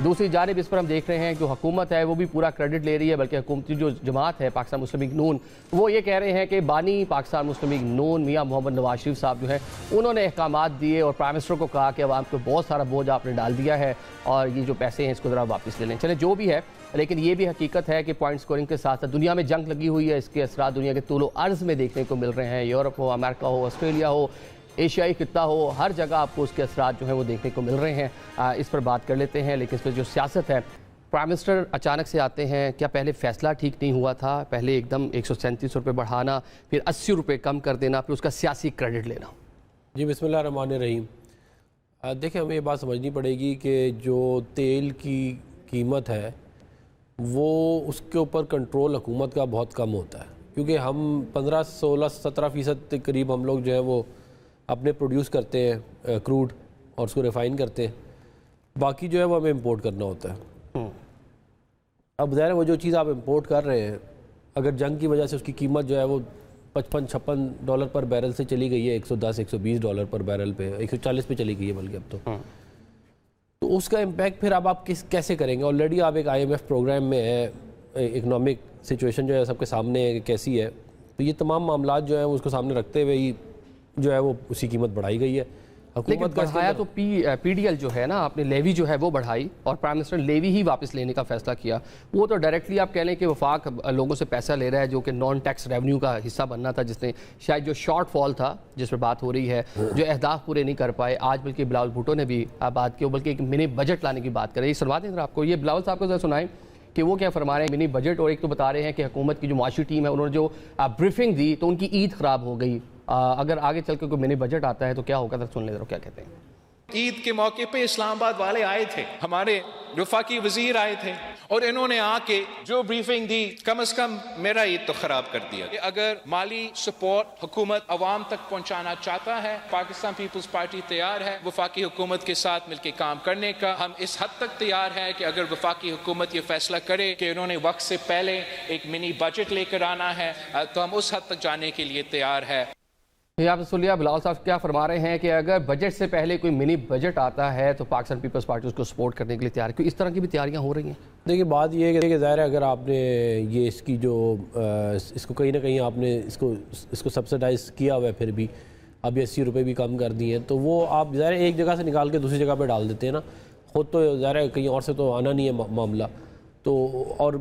دوسری جانب اس پر ہم دیکھ رہے ہیں کہ حکومت ہے وہ بھی پورا کریڈٹ لے رہی ہے، بلکہ حکومتی جو جماعت ہے پاکستان مسلم لیگ نون، وہ یہ کہہ رہے ہیں کہ بانی پاکستان مسلم لیگ نون میاں محمد نواز شریف صاحب جو ہیں انہوں نے احکامات دیے اور پرائم منسٹر کو کہا کہ عوام کو بہت سارا بوجھ آپ نے ڈال دیا ہے اور یہ جو پیسے ہیں اس کو ذرا واپس لے لیں۔ چلیں جو بھی ہے، لیکن یہ بھی حقیقت ہے کہ پوائنٹ سکورنگ کے ساتھ ساتھ دنیا میں جنگ لگی ہوئی ہے، اس کے اثرات دنیا کے طول و عرض میں دیکھنے کو مل رہے ہیں، یورپ ہو، امریکہ ہو، آسٹریلیا ہو، ایشیائی خطہ ہو، ہر جگہ آپ کو اس کے اثرات جو ہیں وہ دیکھنے کو مل رہے ہیں۔ اس پر بات کر لیتے ہیں، لیکن اس پر جو سیاست ہے، پرائم منسٹر اچانک سے آتے ہیں، کیا پہلے فیصلہ ٹھیک نہیں ہوا تھا؟ پہلے ایک دم 137 روپے بڑھانا، پھر 80 روپے کم کر دینا، پھر اس کا سیاسی کریڈٹ لینا۔ جی بسم اللہ الرحمن الرحیم۔ دیکھیں ہمیں یہ بات سمجھنی پڑے گی کہ جو تیل کی قیمت ہے وہ اس کے اوپر کنٹرول حکومت کا بہت کم ہوتا ہے، کیونکہ ہم 15 16 17% کے قریب ہم لوگ جو ہے وہ اپنے پروڈیوس کرتے ہیں کروڈ اور اس کو ریفائن کرتے ہیں، باقی جو ہے وہ ہمیں امپورٹ کرنا ہوتا ہے۔ اب ظاہر ہے وہ جو چیز آپ امپورٹ کر رہے ہیں، اگر جنگ کی وجہ سے اس کی قیمت جو ہے وہ $55-56 پر بیرل سے چلی گئی ہے، $110-120 پر بیرل پہ، 140 پہ چلی گئی ہے بلکہ اب تو اس کا امپیکٹ پھر اب آپ کیسے کریں گے؟ آلریڈی آپ ایک IMF پروگرام میں ہے، اکنامک سچویشن جو ہے سب کے سامنے کیسی ہے، تو یہ تمام معاملات جو ہیں اس کو سامنے رکھتے ہوئے ہی جو ہے وہ اسی قیمت بڑھائی گئی ہے۔ لیکن بڑھایا تو پی ڈی ایل جو ہے نا، آپ نے لیوی جو ہے وہ بڑھائی اور پرائم منسٹر نے لیوی ہی واپس لینے کا فیصلہ کیا۔ وہ تو ڈائریکٹلی آپ کہہ لیں کہ وفاق لوگوں سے پیسہ لے رہا ہے جو کہ نان ٹیکس ریونیو کا حصہ بننا تھا، جس نے شاید جو شارٹ فال تھا جس پر بات ہو رہی ہے، جو اہداف پورے نہیں کر پائے۔ آج بلکہ بلاول بھٹو نے بھی بات کی، بلکہ ایک منی بجٹ لانے کی بات کر رہے ہیں۔ سنوا دیں ذرا آپ کو، یہ بلاول صاحب کو ذرا سنائیں کہ وہ کیا فرما رہے ہیں منی بجٹ، اور ایک تو بتا رہے ہیں کہ حکومت کی جو معاشی ٹیم ہے انہوں نے جو بریفنگ دی تو ان کی عید خراب ہو گئی، اگر آگے چل کے کوئی منی بجٹ آتا ہے تو کیا ہوگا؟ ذرا سن لیں ذرا کیا کہتے ہیں۔ عید کے موقع پہ اسلام آباد والے آئے تھے، ہمارے وفاقی وزیر آئے تھے، اور انہوں نے آ کے جو بریفنگ دی کم از کم میرا عید تو خراب کر دیا کہ اگر مالی سپورٹ حکومت عوام تک پہنچانا چاہتا ہے، پاکستان پیپلز پارٹی تیار ہے وفاقی حکومت کے ساتھ مل کے کام کرنے کا۔ ہم اس حد تک تیار ہے کہ اگر وفاقی حکومت یہ فیصلہ کرے کہ انہوں نے وقت سے پہلے ایک منی بجٹ لے کر آنا ہے تو ہم اس حد تک جانے کے لیے تیار ہے۔ یہ آپ نے سن لیا بلاول صاحب کیا فرما رہے ہیں کہ اگر بجٹ سے پہلے کوئی منی بجٹ آتا ہے تو پاکستان پیپلز پارٹی اس کو سپورٹ کرنے کے لیے تیار ہے، کیوں اس طرح کی بھی تیاریاں ہو رہی ہیں؟ دیکھیے بات یہ ہے کہ ظاہر ہے اگر آپ نے یہ اس کی جو اس کو کہیں نہ کہیں آپ نے اس کو سبسڈائز کیا ہوا ہے، پھر بھی اب 80 روپے بھی کم کر دیے ہیں، تو وہ آپ ظاہر ہے ایک جگہ سے نکال کے دوسری جگہ پہ ڈال دیتے ہیں نا، خود تو ظاہر ہے کہیں اور سے تو آنا نہیں ہے معاملہ، تو اور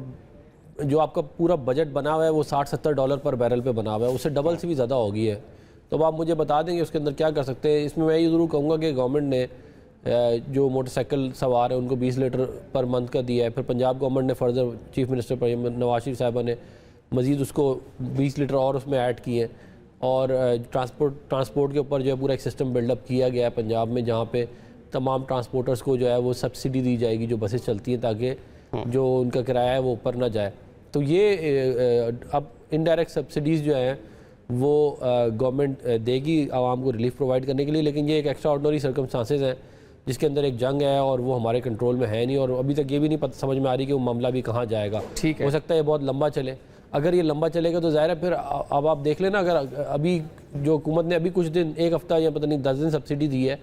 جو آپ کا پورا بجٹ بنا ہوا ہے وہ $60-70 پر بیرل پہ بنا ہوا ہے، اس سے ڈبل سے بھی زیادہ ہو گئی ہے۔ تو اب آپ مجھے بتا دیں کہ اس کے اندر کیا کر سکتے ہیں۔ اس میں یہ ضرور کہوں گا کہ گورنمنٹ نے جو موٹر سائیکل سوار ہیں ان کو 20 لیٹر پر منتھ کا دیا ہے، پھر پنجاب گورنمنٹ نے further chief minister Nawaz Sharif صاحبہ نے مزید اس کو 20 لیٹر اور اس میں ایڈ کیے ہیں، اور ٹرانسپورٹ کے اوپر جو ہے پورا ایک سسٹم بلڈ اپ کیا گیا ہے پنجاب میں، جہاں پہ تمام ٹرانسپورٹرز کو جو ہے وہ سبسڈی دی جائے گی جو بسیں چلتی ہیں، تاکہ جو ان کا کرایہ ہے وہ اوپر نہ جائے۔ تو یہ اب انڈائریکٹ سبسڈیز جو ہیں وہ گورنمنٹ دے گی عوام کو ریلیف پرووائڈ کرنے کے لیے، لیکن یہ ایک ایکسٹرا آرڈنری سرکمسٹانسز ہیں جس کے اندر ایک جنگ ہے اور وہ ہمارے کنٹرول میں ہے نہیں، اور ابھی تک یہ بھی نہیں سمجھ میں آ رہی کہ وہ معاملہ بھی کہاں جائے گا۔ ہو سکتا ہے یہ بہت لمبا چلے، اگر یہ لمبا چلے گا تو ظاہر ہے پھر اب آپ دیکھ لینا، اگر ابھی جو حکومت نے ابھی کچھ دن ایک ہفتہ یا پتہ نہیں 10 دن سبسڈی دی ہے،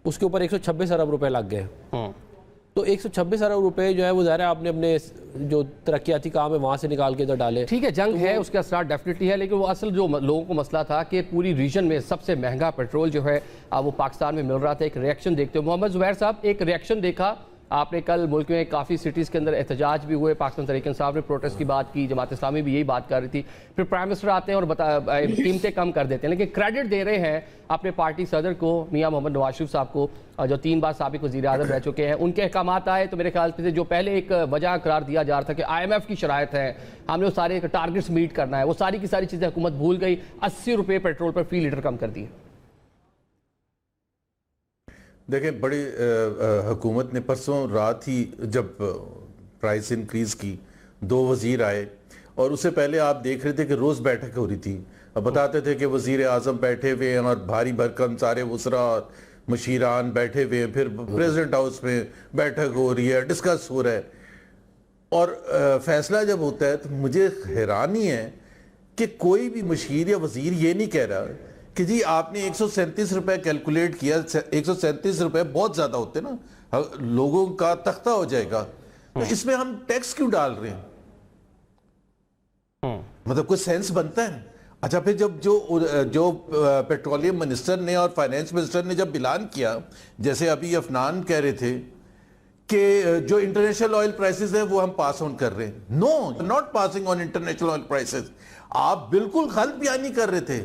اس کے اوپر 126 ارب روپے لگ گئے، تو 126 ارب روپے جو ہے وہ ظاہر ہے آپ نے اپنے جو ترقیاتی کام ہے وہاں سے نکال کے ادھر ڈالے۔ ٹھیک ہے جنگ ہے، اس کے اثرات ڈیفینیٹلی ہے، لیکن وہ اصل جو لوگوں کو مسئلہ تھا کہ پوری ریجن میں سب سے مہنگا پیٹرول جو ہے وہ پاکستان میں مل رہا تھا، ایک ریئیکشن دیکھتے ہو محمد زبیر صاحب، ایک ریئیکشن دیکھا آپ نے کل ملک میں کافی سٹیز کے اندر احتجاج بھی ہوئے، پاکستان تحریک انصاف نے پروٹیسٹ کی بات کی، جماعت اسلامی بھی یہی بات کر رہی تھی، پھر پرائم منسٹر آتے ہیں اور قیمتیں کم کر دیتے ہیں، لیکن کریڈٹ دے رہے ہیں اپنے پارٹی صدر کو میاں محمد نواز شریف صاحب کو، جو 3 بار سابق وزیر اعظم رہ چکے ہیں۔ ان کے احکامات آئے تو میرے خیال سے جو پہلے ایک وجہ قرار دیا جا رہا تھا کہ IMF کی شرائط ہے، ہم نے وہ سارے ٹارگٹس میٹ کرنا ہے، وہ ساری کی ساری چیزیں حکومت بھول گئی، 80 روپے پیٹرول پر فی لیٹر کم کر دیے۔ دیکھیں بڑی حکومت نے پرسوں رات ہی جب پرائس انکریز کی 2 وزیر آئے، اور اس سے پہلے آپ دیکھ رہے تھے کہ روز بیٹھک ہو رہی تھی، اب بتاتے تھے کہ وزیر اعظم بیٹھے ہوئے ہیں اور بھاری بھرکم سارے وزراء مشیران بیٹھے ہوئے ہیں، پھر پریزیڈنٹ ہاؤس میں بیٹھک ہو رہی ہے، ڈسکس ہو رہا ہے، اور فیصلہ جب ہوتا ہے تو مجھے حیرانی ہے کہ کوئی بھی مشیر یا وزیر یہ نہیں کہہ رہا کہ جی آپ نے 137 روپے کیلکولیٹ کیا، 137 روپے بہت زیادہ ہوتے نا، لوگوں کا تختہ ہو جائے گا. تو اس میں ہم ٹیکس کیوں ڈال رہے ہیں؟ مطلب کوئی سینس بنتا ہے؟ اچھا پھر جب جو پیٹرولیم منسٹر نے اور فائنینس منسٹر نے جب اعلان کیا, جیسے ابھی افنان کہہ رہے تھے کہ جو انٹرنیشنل آئل پرائسز ہے وہ ہم پاس آن کر رہے ہیں. No, not passing on international oil prices. آپ بالکل غلط بیانی کر رہے تھے.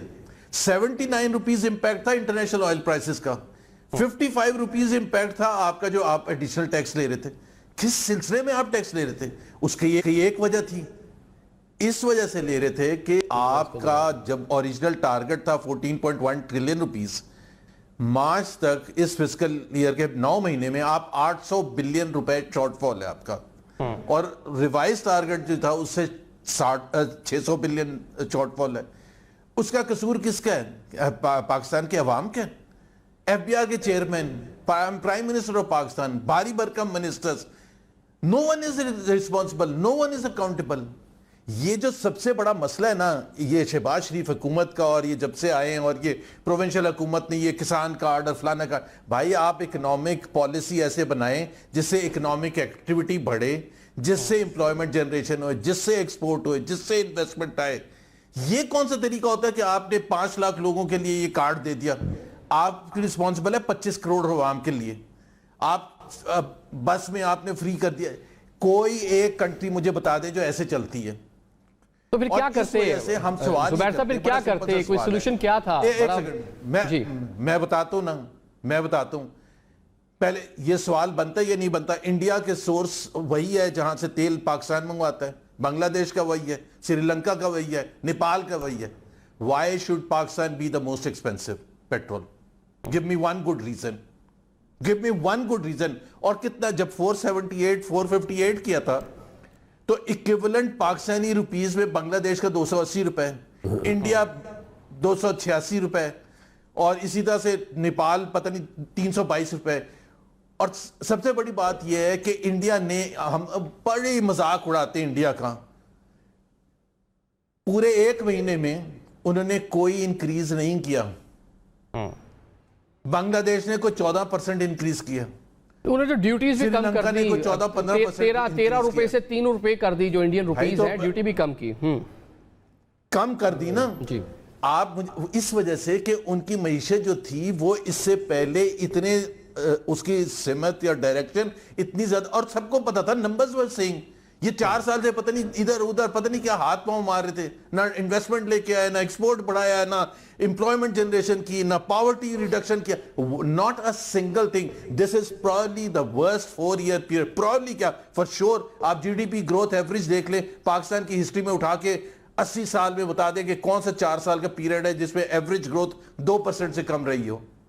79 روپیز امپیکٹ تھا انٹرنیشنل آئل پرائسز کا, 55 روپیز امپیکٹ تھا آپ کا جو آپ ایڈیشنل ٹیکس لے رہے تھے. کس سلسلے میں آپ ٹیکس لے رہے تھے؟ اس کی ایک وجہ تھی, اس وجہ سے لے رہے تھے کہ آپ کا جب اوریجنل ٹارگٹ تھا 14.1 ٹریلین روپیز, مارچ تک اس فسکل ایئر کے 9 مہینے میں آپ 800 بلین روپے شارٹ فال ہے آپ کا, اور ریوائز ٹارگٹ جو تھا اس سے 600 بلین شارٹ فال ہے. اس کا قصور کس کا ہے؟ پاکستان کے عوام کا. ایف بی آئی کے chairman, prime minister of Pakistan, بھاری برکم ministers, no one is responsible, no one is accountable. یہ جو سب سے بڑا مسئلہ ہے نا, یہ شہباز شریف حکومت کا, اور یہ جب سے آئے ہیں اور یہ پروونشل حکومت نے یہ کسان کارڈ اور فلانا کارڈ, بھائی آپ اکنامک پالیسی ایسے بنائیں جس سے اکنامک ایکٹیویٹی بڑھے, جس سے امپلائمنٹ جنریشن ہوئے, جس سے ایکسپورٹ ہوئے, جس سے انویسٹمنٹ آئے. یہ کون سا طریقہ ہوتا ہے کہ آپ نے 5 لاکھ لوگوں کے لیے یہ کارڈ دے دیا؟ آپ رسپانسبل ہے 25 کروڑ عوام کے لیے. آپ بس میں آپ نے فری کر دیا. کوئی ایک کنٹری مجھے بتا دے جو ایسے چلتی ہے. تو پھر کیا کرتے ہیں زبیر صاحب؟ پھر کیا کرتے ہیں؟ کوئی سولوشن کیا تھا؟ ایک سیکنڈ, میں بتاتا ہوں نا, میں بتاتا ہوں. پہلے یہ سوال بنتا ہے یا نہیں بنتا؟ انڈیا کے سورس وہی ہے جہاں سے تیل پاکستان منگواتا ہے, بنگلہ دیش کا وہی ہے, سری لنکا کا وہی ہے, نیپال کا وہی ہے. Why should Pakistan be the most expensive petrol? Give me one good reason. Give me one good reason. اور کتنا جب 478 458 کیا تھا تو ایکویولنٹ پاکستانی روپیز میں بنگلہ دیش کا 280 روپے, انڈیا 286 روپے, اور اسی طرح سے نیپال پتہ نہیں 322 روپے. اور سب سے بڑی بات یہ ہے کہ انڈیا نے, ہم بڑی مذاق اڑاتے ہیں انڈیا کا, پورے 1 مہینے میں انہوں نے کوئی انکریز نہیں کیا. بنگلہ دیش نے کوئی 14% انکریز کیا. انہوں نے ڈیوٹیز بھی کم کر دی, 13 روپے سے 3 روپے کر دی جو انڈین روپیز ہے, ڈیوٹی بھی کم کی. کم کر دی نا جی. آپ اس وجہ سے کہ ان کی معیشت جو تھی وہ اس سے پہلے اتنے اس کی سمت یا ڈائریکشن اتنی زیادہ, اور سب کو پتا تھا, نمبرز ور سیئنگ. یہ 4 سال سے پتہ نہیں ادھر ادھر پتہ نہیں کیا ہاتھ پاؤں مار رہے تھے, نہ انویسٹمنٹ لے کے آئے, نہ ایکسپورٹ بڑھایا, نہ امپلائمنٹ جنریشن کی, نہ پاورٹی ریڈکشن کیا. Not a single thing. This is probably the worst 4-year period. Probably کیا, فار شور. آپ G D P growth average دیکھ لیں پاکستان کی ہسٹری میں اٹھا کے 80 سال میں بتا دیں کہ کون سا 4 سال کا پیریڈ ہے جس میں ایوریج گروتھ 2% سے کم رہی ہو.